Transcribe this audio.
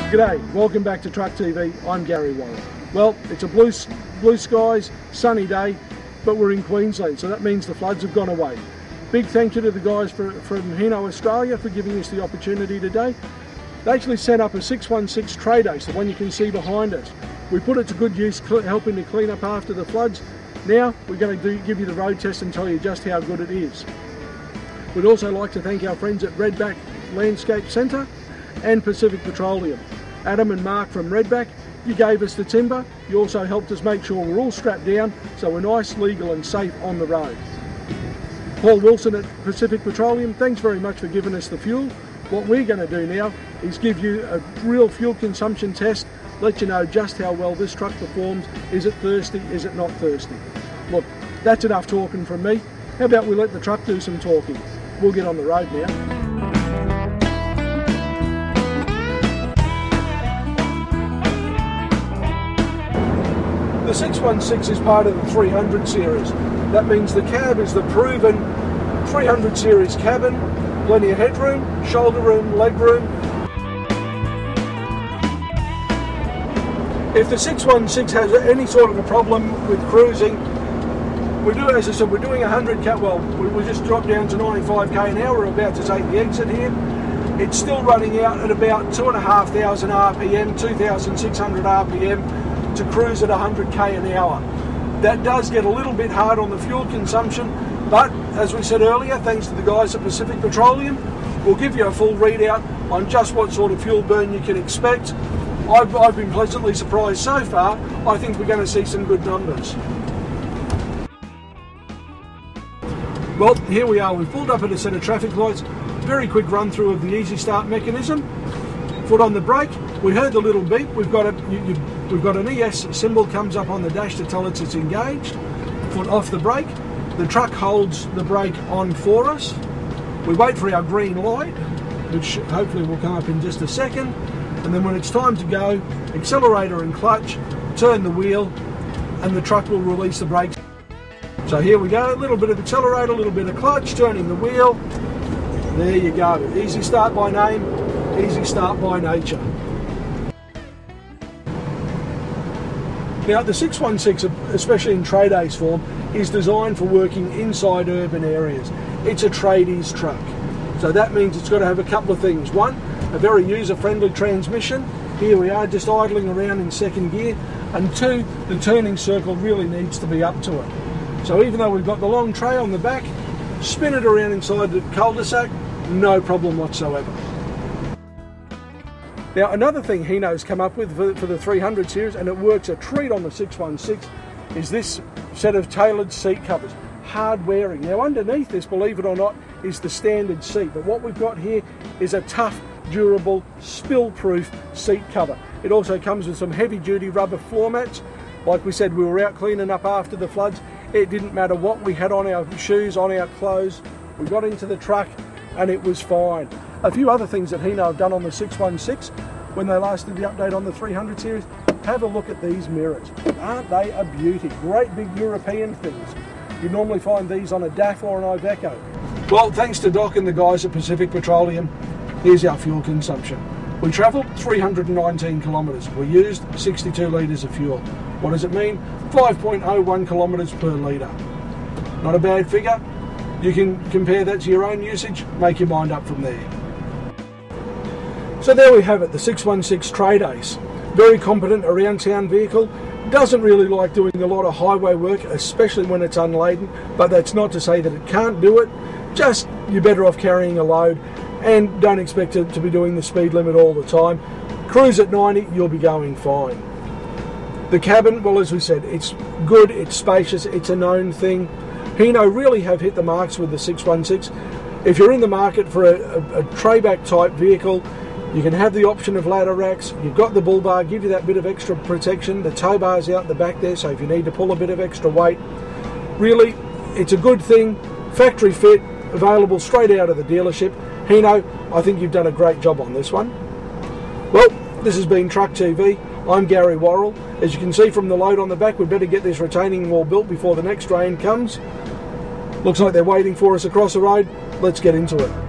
G'day, welcome back to Truck TV. I'm Gary Worrell. Well, it's a blue skies, sunny day, but we're in Queensland, so that means the floods have gone away. Big thank you to the guys from Hino, Australia, for giving us the opportunity today. They actually set up a 616 trade ace, the one you can see behind us. We put it to good use, helping to clean up after the floods. Now we're going to give you the road test and tell you just how good it is. We'd also like to thank our friends at Redback Landscape Centre and Pacific Petroleum. Adam and Mark from Redback, you gave us the timber. You also helped us make sure we're all strapped down so we're nice, legal and safe on the road. Paul Wilson at Pacific Petroleum, thanks very much for giving us the fuel. What we're going to do now is give you a real fuel consumption test, let you know just how well this truck performs. Is it thirsty? Is it not thirsty? Look, that's enough talking from me. How about we let the truck do some talking? We'll get on the road now. The 616 is part of the 300 series. That means the cab is the proven 300 series cabin, plenty of headroom, shoulder room, leg room. If the 616 has any sort of a problem with cruising, we do, as I said, we're doing 100k, well, we just dropped down to 95k an hour. We're about to take the exit here. It's still running out at about 2,500 RPM, 2,600 RPM, to cruise at 100k an hour. That does get a little bit hard on the fuel consumption, but as we said earlier, thanks to the guys at Pacific Petroleum, we'll give you a full readout on just what sort of fuel burn you can expect. I've been pleasantly surprised so far. I think we're going to see some good numbers. Well, here we are. We've pulled up at a set of traffic lights. Very quick run through of the easy start mechanism. Foot on the brake. We heard the little beep. We've got an ES symbol comes up on the dash to tell us it's engaged. Foot off the brake. The truck holds the brake on for us. We wait for our green light, which hopefully will come up in just a second. And then when it's time to go, accelerator and clutch, turn the wheel, and the truck will release the brakes. So here we go, a little bit of accelerator, a little bit of clutch, turning the wheel. There you go. Easy start by name, easy start by nature. Now the 616, especially in trade ace form, is designed for working inside urban areas. It's a tradies truck. So that means it's got to have a couple of things. One, a very user-friendly transmission. Here we are just idling around in second gear. And two, the turning circle really needs to be up to it. So even though we've got the long tray on the back, spin it around inside the cul-de-sac, no problem whatsoever. Now another thing Hino's come up with for the 300 series, and it works a treat on the 616, is this set of tailored seat covers. Hard wearing. Now underneath this, believe it or not, is the standard seat, but what we've got here is a tough, durable, spill-proof seat cover. It also comes with some heavy-duty rubber floor mats. Like we said, we were out cleaning up after the floods. It didn't matter what we had on our shoes, on our clothes. We got into the truck and it was fine. A few other things that Hino have done on the 616 when they last did the update on the 300 series, have a look at these mirrors. Aren't they a beauty? Great big European things. You normally find these on a DAF or an Iveco. Well, thanks to Doc and the guys at Pacific Petroleum, here's our fuel consumption. We travelled 319 kilometres. We used 62 litres of fuel. What does it mean? 5.01 kilometres per litre. Not a bad figure. You can compare that to your own usage, make your mind up from there. So there we have it, the 616 Trade Ace. Very competent around town vehicle. Doesn't really like doing a lot of highway work, especially when it's unladen, but that's not to say that it can't do it. Just you're better off carrying a load and don't expect it to be doing the speed limit all the time. Cruise at 90, you'll be going fine. The cabin, well, as we said, it's good, it's spacious, it's a known thing. Hino really have hit the marks with the 616. If you're in the market for a tray-back type vehicle, you can have the option of ladder racks. You've got the bull bar, give you that bit of extra protection. The tow bar's out the back there, so if you need to pull a bit of extra weight, really, it's a good thing. Factory fit, available straight out of the dealership. Hino, I think you've done a great job on this one. Well, this has been Truck TV. I'm Gary Worrell. As you can see from the load on the back, we better get this retaining wall built before the next rain comes. Looks like they're waiting for us across the road. Let's get into it.